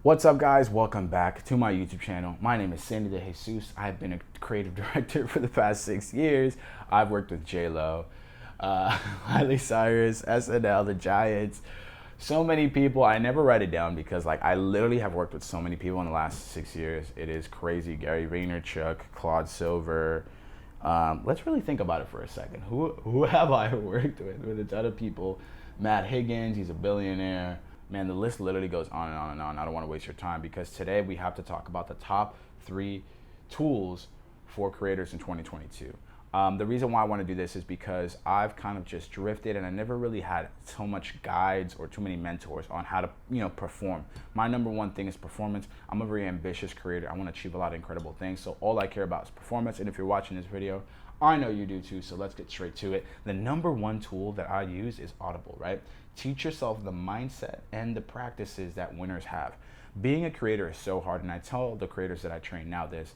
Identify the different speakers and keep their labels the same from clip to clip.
Speaker 1: What's up, guys? Welcome back to my YouTube channel. My name is Sandy De Jesus. I've been a creative director for the past 6 years. I've worked with J-Lo, Miley Cyrus, SNL, The Giants, so many people. I never write it down because I literally have worked with so many people in the last 6 years. It is crazy. Gary Vaynerchuk, Claude Silver. Let's really think about it for a second. Who have I worked with a ton of people. Matt Higgins, he's a billionaire. Man, the list literally goes on and on and on. I don't want to waste your time because today we have to talk about the top 3 tools for creators in 2022. The reason why I want to do this is because I've kind of just drifted and I never really had so much guides or too many mentors on how to, perform. My number one thing is performance. I'm a very ambitious creator. I want to achieve a lot of incredible things. So all I care about is performance. And if you're watching this video, I know you do too, so let's get straight to it. The number one tool that I use is Audible, right? Teach yourself the mindset and the practices that winners have. Being a creator is so hard, and I tell the creators that I train now this.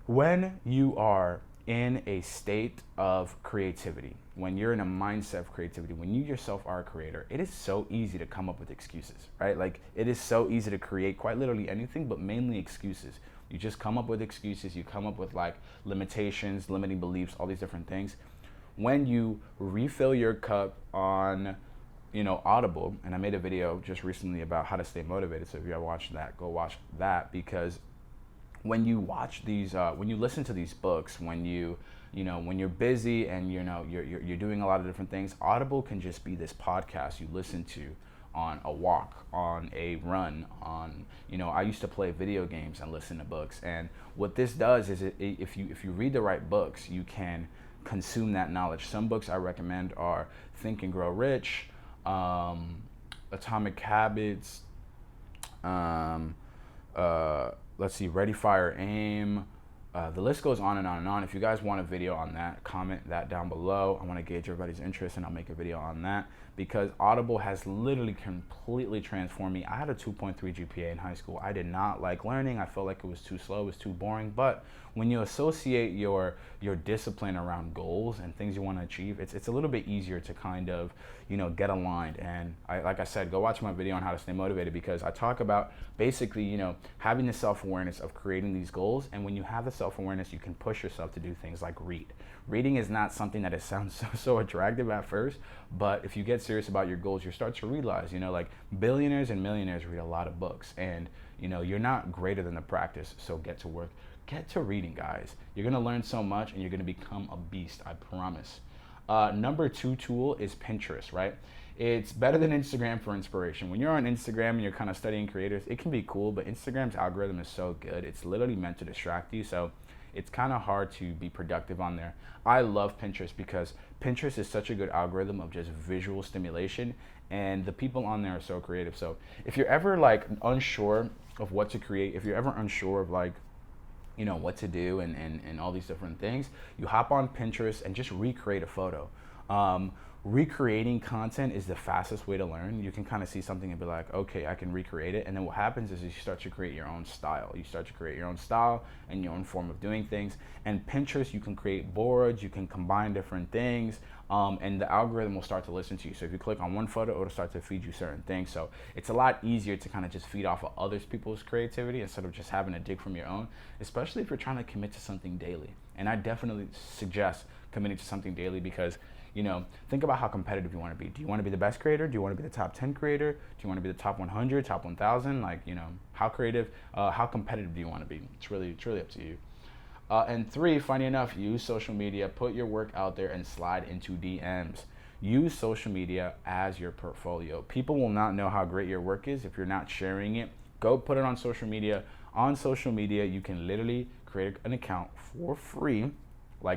Speaker 1: When you are in a state of creativity, when you're in a mindset of creativity, when you yourself are a creator, it is so easy to come up with excuses, right? It is so easy to create quite literally anything, but mainly excuses. You just come up with excuses, you come up with limitations, limiting beliefs, all these different things. When you refill your cup on, Audible, and I made a video just recently about how to stay motivated. So if you haven't watched that, go watch that, because when you watch these, when you listen to these books, when when you're busy and you're doing a lot of different things, Audible can just be this podcast you listen to on a walk, on a run, on I used to play video games and listen to books. And what this does is if you read the right books, you can consume that knowledge. Some books I recommend are Think and Grow Rich, Atomic Habits, let's see, Ready, Fire, Aim. The list goes on and on and on. If you guys want a video on that, comment that down below. I want to gauge everybody's interest and I'll make a video on that, because Audible has literally completely transformed me. I had a 2.3 GPA in high school. I did not like learning. I felt like it was too slow, it was too boring. But when you associate your discipline around goals and things you want to achieve, it's a little bit easier to kind of, get aligned. And like I said, go watch my video on how to stay motivated, because I talk about basically, having the self-awareness of creating these goals. And when you have the self-awareness, you can push yourself to do things like read. Reading is not something that it sounds so attractive at first, but if you get serious about your goals, you start to realize, billionaires and millionaires read a lot of books, and you're not greater than the practice. So get to work, get to reading, guys. You're gonna learn so much and you're gonna become a beast, I promise. Number 2 tool is Pinterest, right? It's better than Instagram for inspiration. When you're on Instagram and you're kind of studying creators, it can be cool, but Instagram's algorithm is so good. It's literally meant to distract you. So it's kind of hard to be productive on there. I love Pinterest because Pinterest is such a good algorithm of just visual stimulation, and the people on there are so creative. So if you're ever unsure of what to create, if you're ever unsure of what to do and all these different things, you hop on Pinterest and just recreate a photo. Recreating content is the fastest way to learn. You can kind of see something and be like, okay, I can recreate it. And then what happens is you start to create your own style. You start to create your own style and your own form of doing things. And Pinterest, you can create boards, you can combine different things, and the algorithm will start to listen to you. So if you click on one photo, it'll start to feed you certain things. So it's a lot easier to kind of just feed off of other people's creativity instead of just having to dig from your own, especially if you're trying to commit to something daily. And I definitely suggest committing to something daily, because think about how competitive you want to be. Do you want to be the best creator? Do you want to be the top 10 creator? Do you want to be the top 100, top 1,000? How creative, how competitive do you want to be? It's really up to you. And 3, funny enough, use social media. Put your work out there and slide into DMs. Use social media as your portfolio. People will not know how great your work is if you're not sharing it. Go put it on social media. On social media, you can literally create an account for free.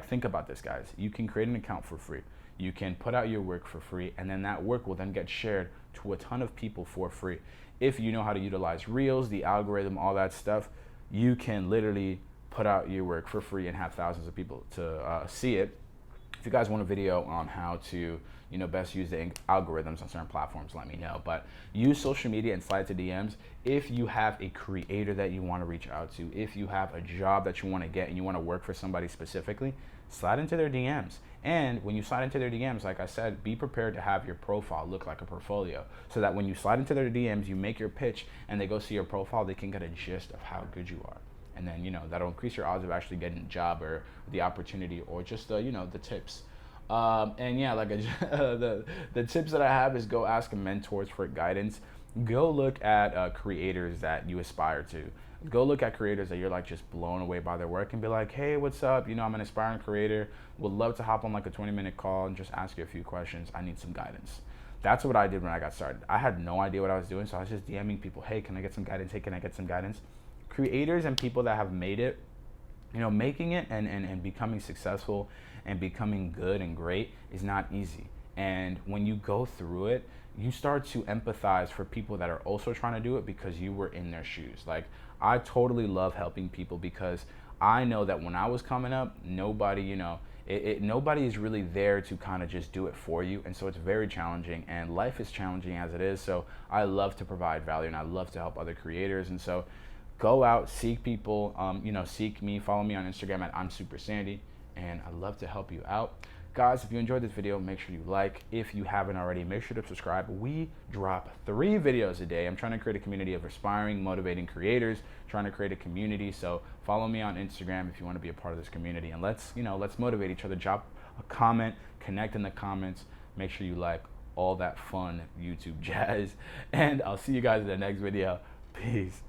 Speaker 1: Think about this, guys. You can create an account for free. You can put out your work for free, and then that work will then get shared to a ton of people for free. If you know how to utilize Reels, the algorithm, all that stuff, you can literally put out your work for free and have thousands of people to see it. If you guys want a video on how to, best use the algorithms on certain platforms, let me know. But use social media and slide to DMs. If you have a creator that you want to reach out to, if you have a job that you want to get and you want to work for somebody specifically, slide into their DMs. And when you slide into their DMs, like I said, be prepared to have your profile look like a portfolio, so that when you slide into their DMs, you make your pitch and they go see your profile, they can get a gist of how good you are. And then, that'll increase your odds of actually getting a job or the opportunity, or just the tips. And yeah, like the tips that I have is go ask mentors for guidance. Go look at creators that you aspire to. Go look at creators that you're like just blown away by their work and be like, hey, what's up? I'm an aspiring creator. Would love to hop on like a 20-minute call and just ask you a few questions. I need some guidance. That's what I did when I got started. I had no idea what I was doing, so I was just DMing people, hey, can I get some guidance? Hey, can I get some guidance? Creators and people that have made it, making it and becoming successful and becoming good and great is not easy. And when you go through it, you start to empathize for people that are also trying to do it because you were in their shoes. Like, I totally love helping people because I know that when I was coming up, nobody, nobody is really there to kind of just do it for you. And so it's very challenging, and life is challenging as it is. So I love to provide value and I love to help other creators. And so go out, seek people, seek me, follow me on Instagram at I'm Super Sandy, and I'd love to help you out. Guys, if you enjoyed this video, make sure you like. If you haven't already, make sure to subscribe. We drop 3 videos a day. I'm trying to create a community of aspiring, motivating creators, trying to create a community. So follow me on Instagram if you want to be a part of this community, and let's motivate each other. Drop a comment, connect in the comments. Make sure you like, all that fun YouTube jazz. And I'll see you guys in the next video. Peace.